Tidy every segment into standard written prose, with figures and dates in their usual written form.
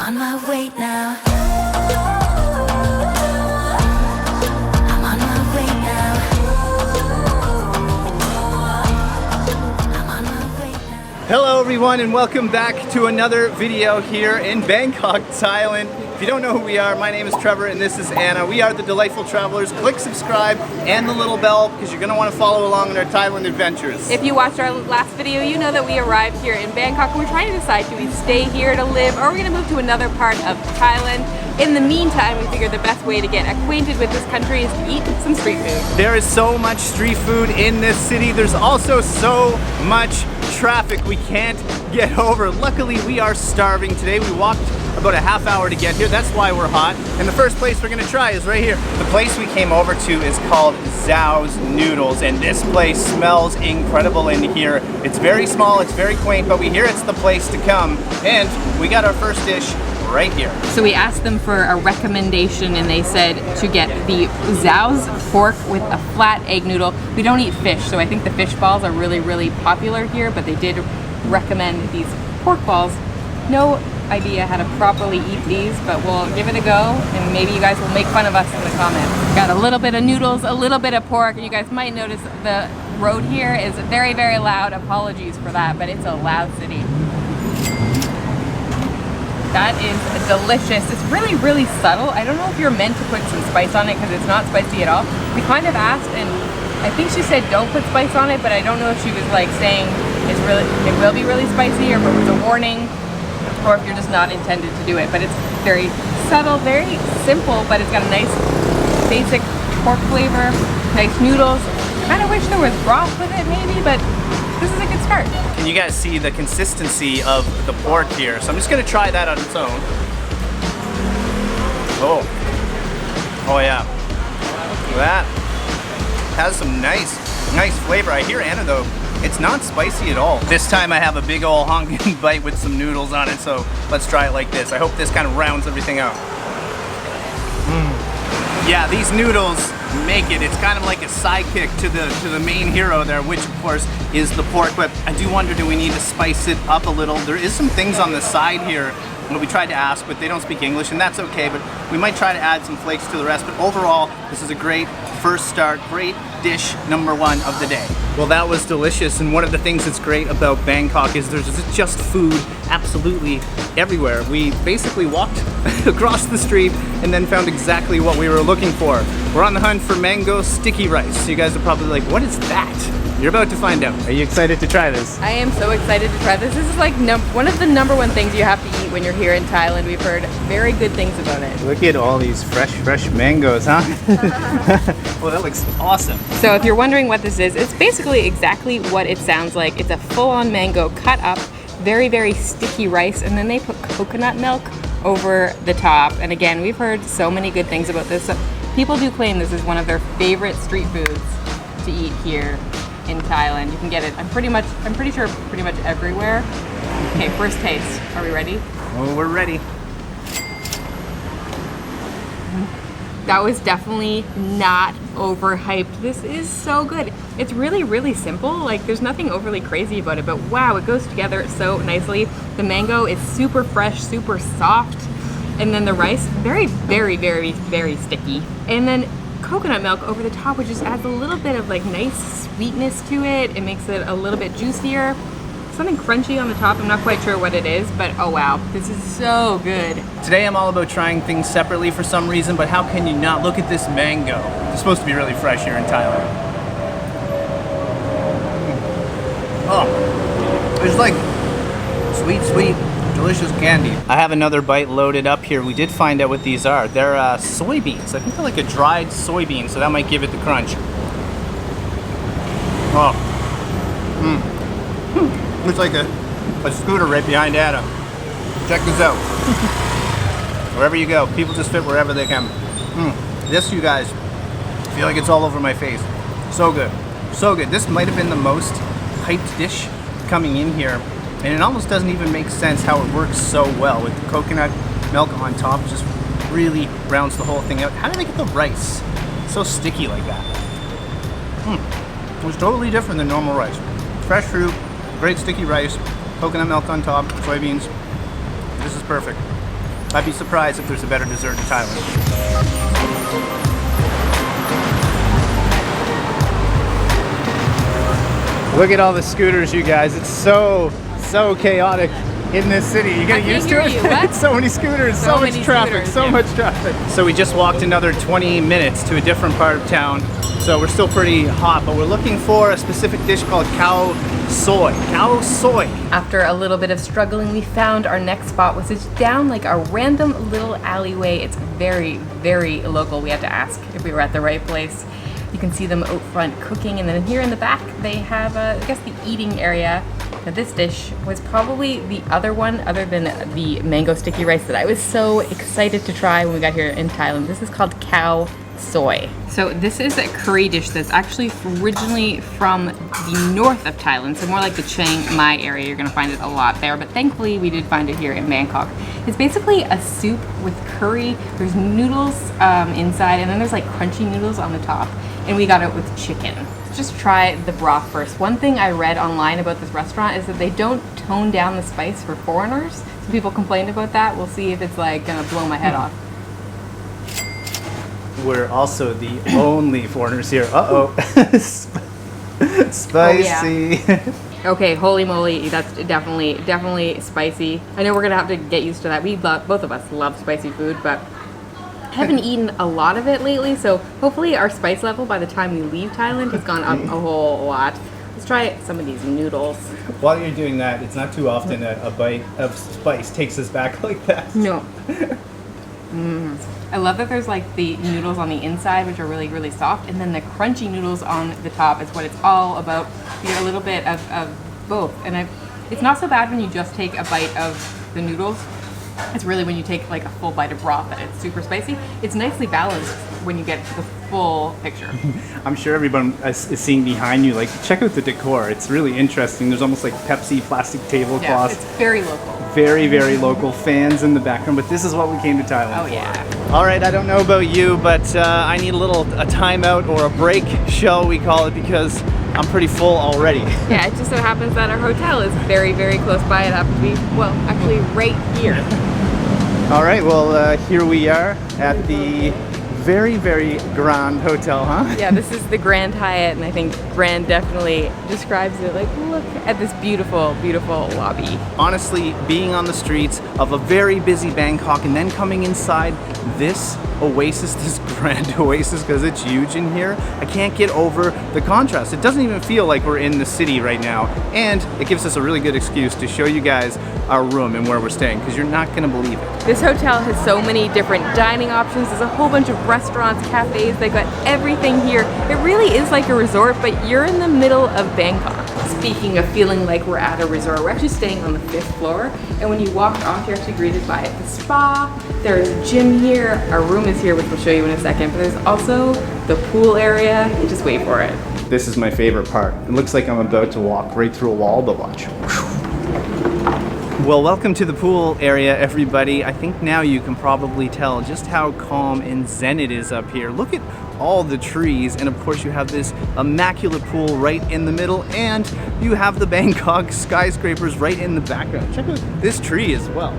on my way now. I'm on my way now. I'm on my way now. Hello everyone and welcome back to another video here in Bangkok, Thailand. If you don't know who we are, my name is Trevor and this is Anna. We are the Delightful Travelers. Click subscribe and the little bell because you're going to want to follow along in our Thailand adventures. If you watched our last video, you know that we arrived here in Bangkok and we're trying to decide, do we stay here to live or are we going to move to another part of Thailand? In the meantime, we figured the best way to get acquainted with this country is to eat some street food. There is so much street food in this city. There's also so much traffic we can't get over. Luckily, we are starving today. We walked about a half hour to get here. That's why we're hot. And the first place we're gonna try is right here. The place we came over to is called Zhao's Noodles, and this place smells incredible in here. It's very small, it's very quaint, but we hear it's the place to come. And we got our first dish right here. So we asked them for a recommendation and they said to get the Zhao's pork with a flat egg noodle. We don't eat fish, so I think the fish balls are really popular here, but they did recommend these pork balls. No idea how to properly eat these, but we'll give it a go and maybe you guys will make fun of us in the comments. Got a little bit of noodles, a little bit of pork, and you guys might notice the road here is very loud. Apologies for that, but it's a loud city. That is delicious. It's really subtle. I don't know if you're meant to put some spice on it because it's not spicy at all. We kind of asked and I think she said don't put spice on it, but I don't know if she was like saying it will be really spicy or if it was a warning or if you're just not intended to do it. But it's very subtle, very simple, but it's got a nice basic pork flavor, nice noodles. Kind of wish there was broth with it maybe, but this is a good start. Can you guys see the consistency of the pork here? So I'm just gonna try that on its own. Oh yeah. Look at that. Has some nice flavor. I hear Anna though, it's not spicy at all. This time I have a big ol' honking bite with some noodles on it, so let's try it like this. I hope this kind of rounds everything out. Yeah, these noodles make it. It's kind of like a sidekick to the main hero there, which of course is the pork, but I do wonder, do we need to spice it up a little? There is some things on the side here that we tried to ask, but they don't speak English, and that's okay, but we might try to add some flakes to the rest. But overall, this is a great first start, great dish number one of the day. Well, that was delicious, and one of the things that's great about Bangkok is there's just food absolutely everywhere. We basically walked across the street and then found exactly what we were looking for. We're on the hunt for mango sticky rice. So you guys are probably like, what is that? You're about to find out. Are you excited to try this? I am so excited to try this. This is like one of the number one things you have to eat when you're here in Thailand. We've heard very good things about it. Look at all these fresh mangoes, huh? Well, that looks awesome. So if you're wondering what this is, it's basically exactly what it sounds like. It's a full-on mango cut up, very sticky rice, and then they put coconut milk over the top. And again, we've heard so many good things about this. So people do claim this is one of their favorite street foods to eat here in Thailand. You can get it, I'm pretty sure pretty much everywhere. Okay, first taste. Are we ready? Oh, we're ready. That was definitely not overhyped. This is so good. It's really simple. Like, there's nothing overly crazy about it, but wow, it goes together so nicely. The mango is super fresh, super soft, and then the rice, very sticky. And then coconut milk over the top, which just adds a little bit of like nice sweetness to it. It makes it a little bit juicier. Something crunchy on the top. I'm not quite sure what it is, but oh wow, this is so good. Today I'm all about trying things separately for some reason, but how can you not? Look at this mango. It's supposed to be really fresh here in Thailand. Oh, it's like sweet, delicious candy. I have another bite loaded up here. We did find out what these are. They're soybeans. I think they're like a dried soybean, so that might give it the crunch. Oh. It's like a scooter right behind Anna. Check this out. Wherever you go, people just fit wherever they can. This, you guys, I feel like it's all over my face. So good. So good. This might have been the most hyped dish coming in here. And it almost doesn't even make sense how it works so well with the coconut milk on top. Just really rounds the whole thing out. How did they get the rice so sticky like that? It was totally different than normal rice. Fresh fruit, great sticky rice, coconut milk on top, soybeans. This is perfect. I'd be surprised if there's a better dessert in Thailand. Look at all the scooters, you guys. It's so chaotic in this city. You get used to it? So many scooters, so much traffic, so much traffic. So we just walked another 20 minutes to a different part of town. So we're still pretty hot, but we're looking for a specific dish called Khao Soi. Khao Soi. After a little bit of struggling, we found our next spot, which is down like a random little alleyway. It's very, very local. We had to ask if we were at the right place. You can see them out front cooking, and then here in the back they have, I guess, the eating area. Now this dish was probably the other one, other than the mango sticky rice, that I was so excited to try when we got here in Thailand. This is called Khao Soi. So this is a curry dish that's actually originally from the north of Thailand, so more like the Chiang Mai area. You're gonna find it a lot there, but thankfully we did find it here in Bangkok. It's basically a soup with curry. There's noodles inside, and then there's like crunchy noodles on the top, and we got it with chicken. Let's just try the broth first. One thing I read online about this restaurant is that they don't tone down the spice for foreigners. Some people complained about that. We'll see if it's like gonna blow my head off. We're also the only foreigners here. Uh-oh. Spicy. Oh, yeah. Okay, holy moly, that's definitely spicy. I know we're gonna have to get used to that. Both of us love spicy food, but I haven't eaten a lot of it lately, so hopefully our spice level by the time we leave Thailand has gone up a whole lot. Let's try some of these noodles. While you're doing that, it's not too often a bite of spice takes us back like that. No. I love that there's like the noodles on the inside, which are really, really soft, and then the crunchy noodles on the top is what it's all about. You get a little bit of both, and it's not so bad when you just take a bite of the noodles. It's really when you take like a full bite of broth that it's super spicy. It's nicely balanced when you get the full picture. I'm sure everyone is seeing behind you, like, check out the decor. It's really interesting. There's almost like Pepsi plastic tablecloths. Yeah, it's very local. Very, very local. Fans in the background, but this is what we came to Thailand for. Yeah. All right, I don't know about you, but I need a timeout or a break, shall we call it, because I'm pretty full already. Yeah, it just so happens that our hotel is very, very close by. It happens to be, well, actually right here. All right, well, here we are at the very, very Grand Hotel, huh? Yeah, this is the Grand Hyatt, and I think Grand definitely describes it. Like, look at this beautiful, beautiful lobby. Honestly, being on the streets of a very busy Bangkok and then coming inside this oasis, this grand oasis, because it's huge in here, I can't get over the contrast. It doesn't even feel like we're in the city right now, and it gives us a really good excuse to show you guys our room and where we're staying, because you're not gonna believe it. This hotel has so many different dining options. There's a whole bunch of restaurants, cafes. They've got everything here. It really is like a resort, but you're in the middle of Bangkok. Speaking of feeling like we're at a resort, we're actually staying on the 5th floor, and when you walk off, you're actually greeted by the spa. There's a gym here. Our room is here, which we'll show you in a second, but there's also the pool area. You just wait for it. This is my favorite part. It looks like I'm about to walk right through a wall, but watch. Well, welcome to the pool area, everybody. I think now you can probably tell just how calm and zen it is up here. Look at all the trees, and of course you have this immaculate pool right in the middle, and you have the Bangkok skyscrapers right in the background. Check out this tree as well.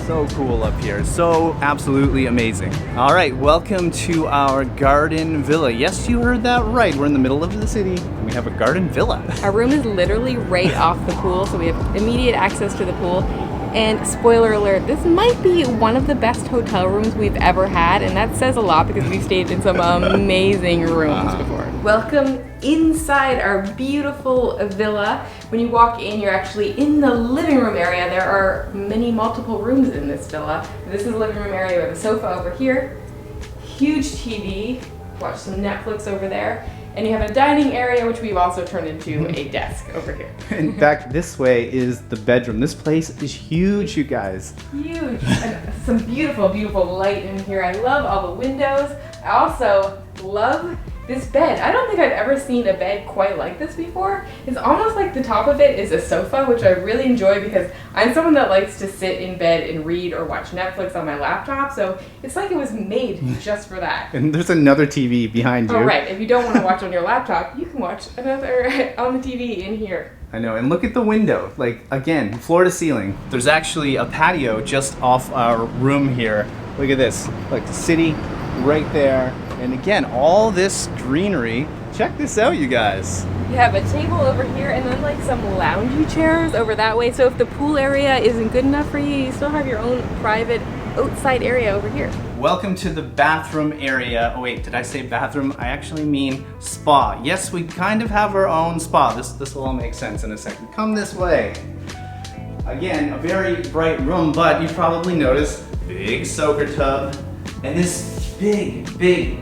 So cool up here, so absolutely amazing. All right, welcome to our garden villa. Yes, you heard that right. We're in the middle of the city, and we have a garden villa. Our room is literally right off the pool, so we have immediate access to the pool. And spoiler alert, this might be one of the best hotel rooms we've ever had, and that says a lot because we've stayed in some amazing rooms before. Welcome inside our beautiful villa. When you walk in, you're actually in the living room area. There are multiple rooms in this villa. This is the living room area. We have a sofa over here, huge TV, watch some Netflix over there. And you have a dining area, which we've also turned into a desk over here. In fact, this way is the bedroom. This place is huge, you guys. Huge. And some beautiful, beautiful light in here. I love all the windows. I also love this bed. I don't think I've ever seen a bed quite like this before. It's almost like the top of it is a sofa, which I really enjoy because I'm someone that likes to sit in bed and read or watch Netflix on my laptop, so it's like it was made just for that. And there's another TV behind you. Oh, right. If you don't want to watch on your laptop, you can watch another on the TV in here. I know, and look at the window. Like, again, floor to ceiling. There's actually a patio just off our room here. Look at this. Like, the city right there. And again, all this greenery. Check this out, you guys. You have a table over here and then like some loungy chairs over that way. So if the pool area isn't good enough for you, you still have your own private outside area over here. Welcome to the bathroom area. Oh wait, did I say bathroom? I actually mean spa. Yes, we kind of have our own spa. This will all make sense in a second. Come this way. Again, a very bright room, but you probably noticed big soaker tub and this big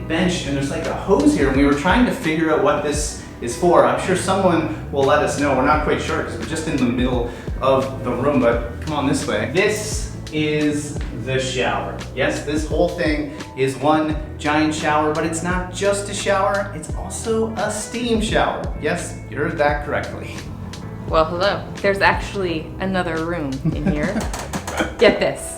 bench, and there's like a hose here, and we were trying to figure out what this is for. I'm sure someone will let us know. We're not quite sure because we're just in the middle of the room, but come on this way. This is the shower. Yes, this whole thing is one giant shower, but it's not just a shower, it's also a steam shower. Yes, you heard that correctly. Well, hello. There's actually another room in here. Get this.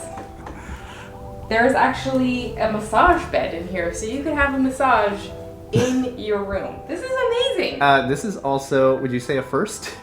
There's actually a massage bed in here, so you could have a massage in your room. This is amazing. This is also, would you say a first?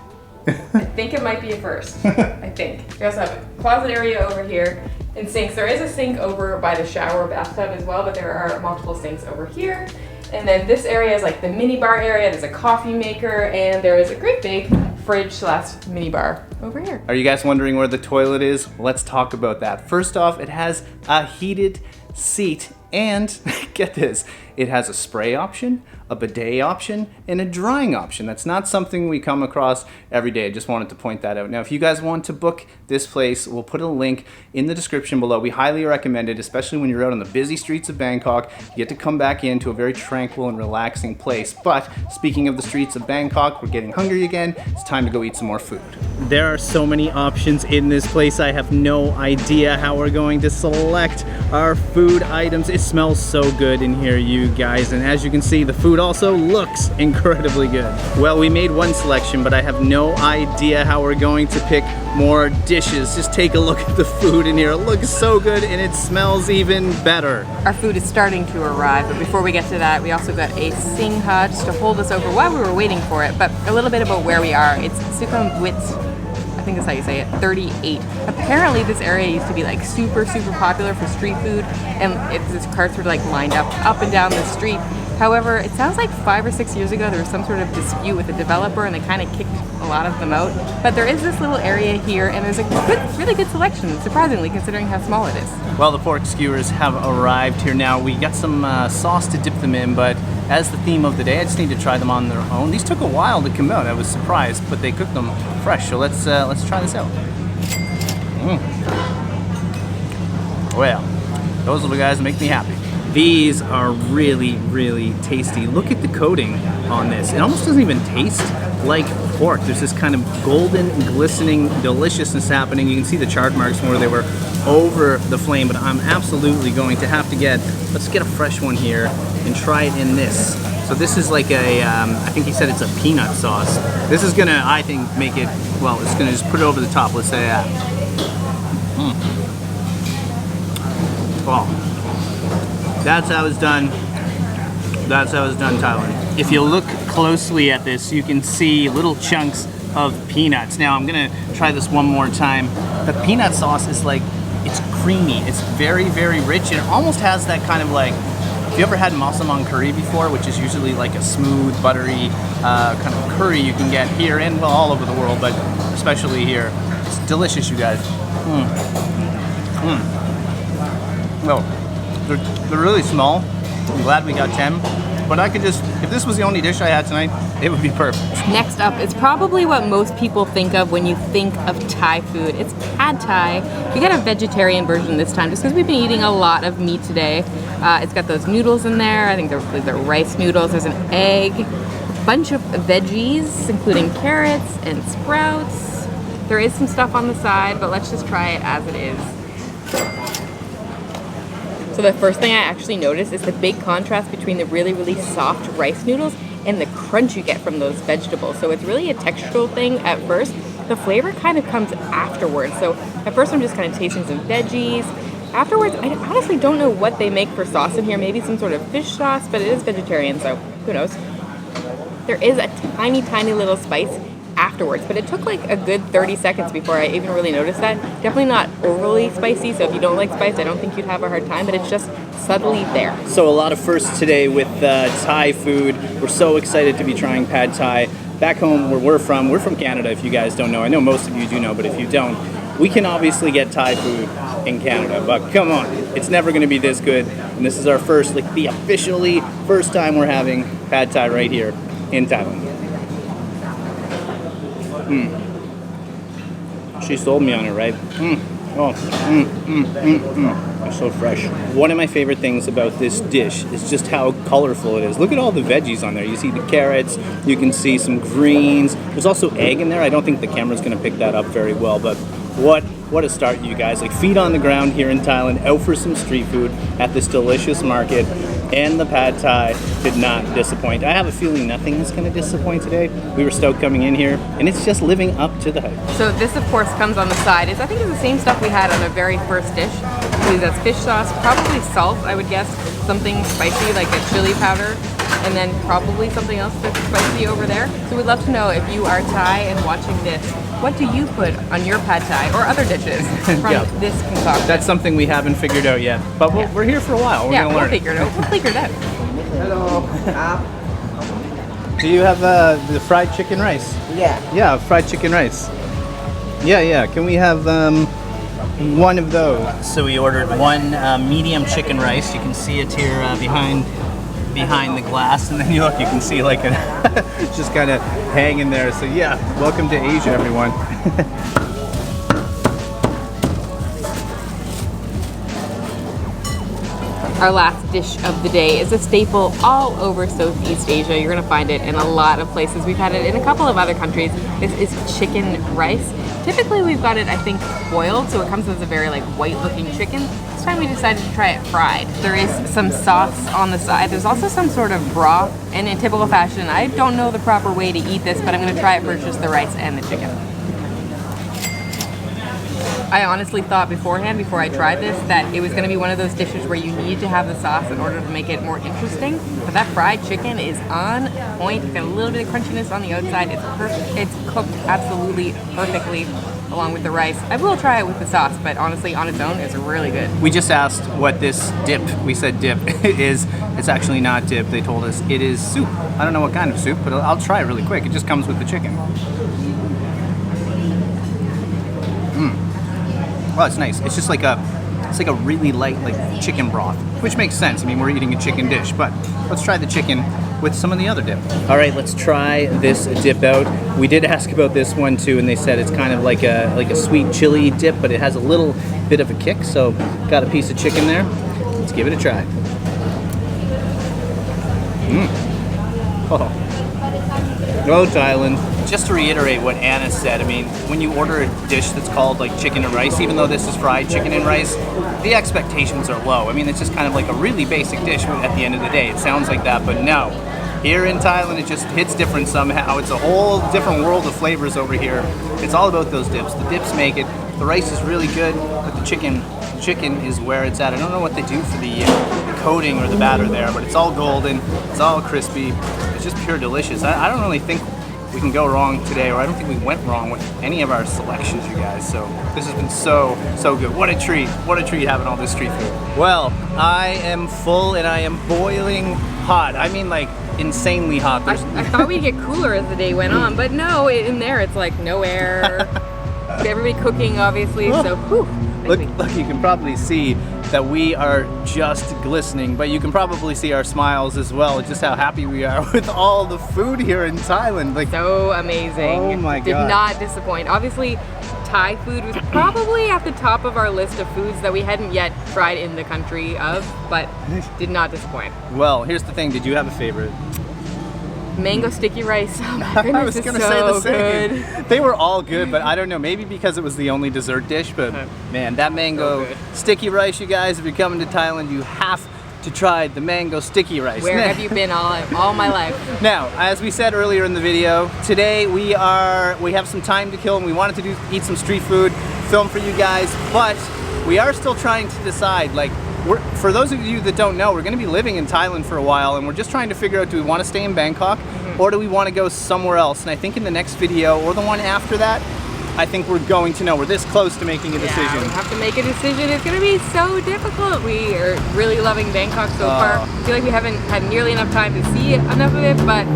I think it might be a first. I think. We also have a closet area over here and sinks. There is a sink over by the shower bathtub as well, but there are multiple sinks over here. And then this area is like the mini bar area. There's a coffee maker, and there is a great big fridge / mini bar over here. Are you guys wondering where the toilet is? Let's talk about that. First off, it has a heated seat, and get this, it has a spray option, a bidet option, and a drying option. That's not something we come across every day. I just wanted to point that out. Now, if you guys want to book this place, we'll put a link in the description below. We highly recommend it, especially when you're out on the busy streets of Bangkok. You get to come back into a very tranquil and relaxing place. But speaking of the streets of Bangkok, we're getting hungry again. It's time to go eat some more food. There are so many options in this place. I have no idea how we're going to select our food items. It smells so good in here, you guys. And as you can see, the food also looks incredibly good. Well, we made one selection, but I have no idea how we're going to pick more dishes. Just take a look at the food in here. It looks so good and it smells even better. Our food is starting to arrive, but before we get to that, we also got a Singha just to hold us over while we were waiting for it. But a little bit about where we are. It's Sukhumvit, I think that's how you say it, 38. Apparently this area used to be like super popular for street food, and these carts were like lined up and down the street. However, it sounds like 5 or 6 years ago there was some sort of dispute with the developer and they kind of kicked a lot of them out. But there is this little area here and there's a really good selection, surprisingly, considering how small it is. Well, the pork skewers have arrived here now. We got some sauce to dip them in, but as the theme of the day, I just need to try them on their own. These took a while to come out. I was surprised, but they cooked them fresh. So let's try this out. Well, those little guys make me happy. These are really tasty. Look at the coating on this. It almost doesn't even taste like pork. There's this kind of golden, glistening deliciousness happening. You can see the charred marks from where they were over the flame, but I'm absolutely going to have to let's get a fresh one here and try it in this. So this is like I think he said it's a peanut sauce. This is gonna, I think, make it, well, it's gonna just put it over the top. Let's say that. Wow. That's how it's done. That's how it's done, Thailand. If you look closely at this, you can see little chunks of peanuts. Now I'm gonna try this one more time. The peanut sauce is like, it's creamy. It's very rich, and it almost has that kind of like, if you ever had masamang curry before, which is usually like a smooth, buttery kind of curry you can get here and well all over the world, but especially here. It's delicious, you guys. Well, they're really small. I'm glad we got 10. But I could just, if this was the only dish I had tonight, it would be perfect. Next up, it's probably what most people think of when you think of Thai food. It's pad Thai. We got a vegetarian version this time just because we've been eating a lot of meat today. It's got those noodles in there. I think they're rice noodles. There's an egg, a bunch of veggies, including carrots and sprouts. There is some stuff on the side, but let's just try it as it is. So the first thing I actually noticed is the big contrast between the really soft rice noodles and the crunch you get from those vegetables. So it's really a textural thing at first. The flavor kind of comes afterwards. So at first I'm just kind of tasting some veggies. Afterwards, I honestly don't know what they make for sauce in here. Maybe some sort of fish sauce, but it is vegetarian, so who knows. There is a tiny little spice afterwards, but it took like a good 30 seconds before I even really noticed that. Definitely not overly spicy, so if you don't like spice, I don't think you'd have a hard time, but it's just subtly there. So a lot of firsts today with Thai food. We're so excited to be trying pad Thai. Back home where we're from Canada, if you guys don't know. I know most of you do know, but if you don't, we can obviously get Thai food in Canada, but come on, it's never going to be this good. And this is our first, like the officially first time we're having pad Thai right here in Thailand. She sold me on it, right? It's so fresh. One of my favorite things about this dish is just how colorful it is. Look at all the veggies on there. You see the carrots, you can see some greens. There's also egg in there. I don't think the camera's gonna pick that up very well, but what a start, you guys. Like, feet on the ground here in Thailand, out for some street food at this delicious market, and the pad Thai did not disappoint. I have a feeling nothing is gonna disappoint today. We were stoked coming in here, and it's just living up to the hype. So this, of course, comes on the side. I think it's the same stuff we had on the very first dish. I believe that's fish sauce, probably salt, I would guess, something spicy like a chili powder, and then probably something else that's spicy over there. So we'd love to know, if you are Thai and watching this, what do you put on your pad Thai or other dishes from this concoction? That's something we haven't figured out yet, but we're here for a while. We're gonna learn. We'll figure it out. We'll figure it out. Hello. Do you have the fried chicken rice? Yeah. Yeah, fried chicken rice. Yeah. Can we have one of those? So we ordered one medium chicken rice. You can see it here behind the glass, and then you can see like it's just kind of hanging there. So yeah, welcome to Asia, everyone. Our last dish of the day is a staple all over Southeast Asia. You're gonna find it in a lot of places. We've had it in a couple of other countries. This is chicken rice. Typically we've got it, I think, boiled, so it comes as a very like white looking chicken. This time we decided to try it fried. There is some sauce on the side. There's also some sort of broth, and in typical fashion, I don't know the proper way to eat this, but I'm gonna try it first, just the rice and the chicken. I honestly thought beforehand, before I tried this, that it was going to be one of those dishes where you need to have the sauce in order to make it more interesting. But that fried chicken is on point. It's got a little bit of crunchiness on the outside. It's perfect. It's cooked absolutely perfectly along with the rice. I will try it with the sauce, but honestly, on its own, it's really good. We just asked what this dip, we said dip, is. It's actually not dip. They told us it is soup. I don't know what kind of soup, but I'll try it really quick. It just comes with the chicken. Well, it's nice. It's just like a really light like chicken broth, which makes sense. I mean, we're eating a chicken dish, but let's try the chicken with some of the other dip. All right, let's try this dip out. We did ask about this one too, and they said it's kind of like a sweet chili dip, but it has a little bit of a kick. So, got a piece of chicken there. Let's give it a try. Oh, Thailand. Just to reiterate what Anna said, I mean, when you order a dish that's called like chicken and rice, even though this is fried chicken and rice, the expectations are low. I mean, it's just kind of like a really basic dish at the end of the day. It sounds like that, but no. Here in Thailand, it just hits different somehow. It's a whole different world of flavors over here. It's all about those dips. The dips make it. The rice is really good, but the chicken is where it's at. I don't know what they do for the coating or the batter there, but it's all golden. It's all crispy. It's just pure delicious. I don't really think we can go wrong today, or I don't think we went wrong with any of our selections, you guys. So this has been so good. What a treat having all this street food. Well, I am full and I am boiling hot. I mean, like, insanely hot. I thought we'd get cooler as the day went on, but no, in there it's like no air. Everybody cooking, obviously, so whew. Look, you can probably see that we are just glistening, but you can probably see our smiles as well, just how happy we are with all the food here in Thailand. Like, so amazing. Oh my God. Did not disappoint. Obviously, Thai food was probably at the top of our list of foods that we hadn't yet tried in the country of, but did not disappoint. Well, here's the thing. Did you have a favorite? Mango sticky rice. Oh my goodness, I was it's gonna so say the same. good. They were all good, but I don't know, maybe because it was the only dessert dish, but man, that mango sticky rice, you guys, if you're coming to Thailand, you have to try the mango sticky rice. Where have you been all my life? Now, as we said earlier in the video, today we have some time to kill and we wanted to eat some street food, film for you guys, but we are still trying to decide, like, for those of you that don't know, we're going to be living in Thailand for a while, and we're just trying to figure out, do we want to stay in Bangkok or do we want to go somewhere else? And I think in the next video or the one after that, I think we're going to know. We're this close to making a decision. Yeah, we have to make a decision. It's going to be so difficult. We are really loving Bangkok so far. I feel like we haven't had nearly enough time to see enough of it, but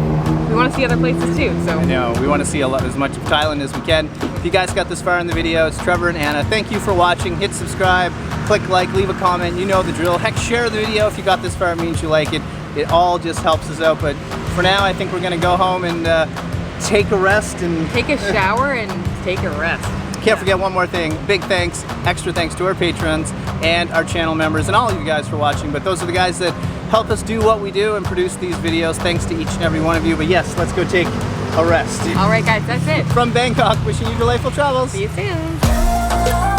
we want to see other places too. So I know, we want to see as much of Thailand as we can. If you guys got this far in the video, it's Trevor and Anna. Thank you for watching. Hit subscribe, click like, leave a comment. You know the drill. Heck, share the video if you got this far. It means you like it. It all just helps us out. But for now, I think we're going to go home and take a rest and take a shower and take a rest. Can't forget one more thing. Big thanks, extra thanks to our patrons and our channel members and all of you guys for watching. But those are the guys that help us do what we do and produce these videos. Thanks to each and every one of you. But yes, let's go take a rest. All right, guys, that's it. From Bangkok, wishing you delightful travels. See you soon.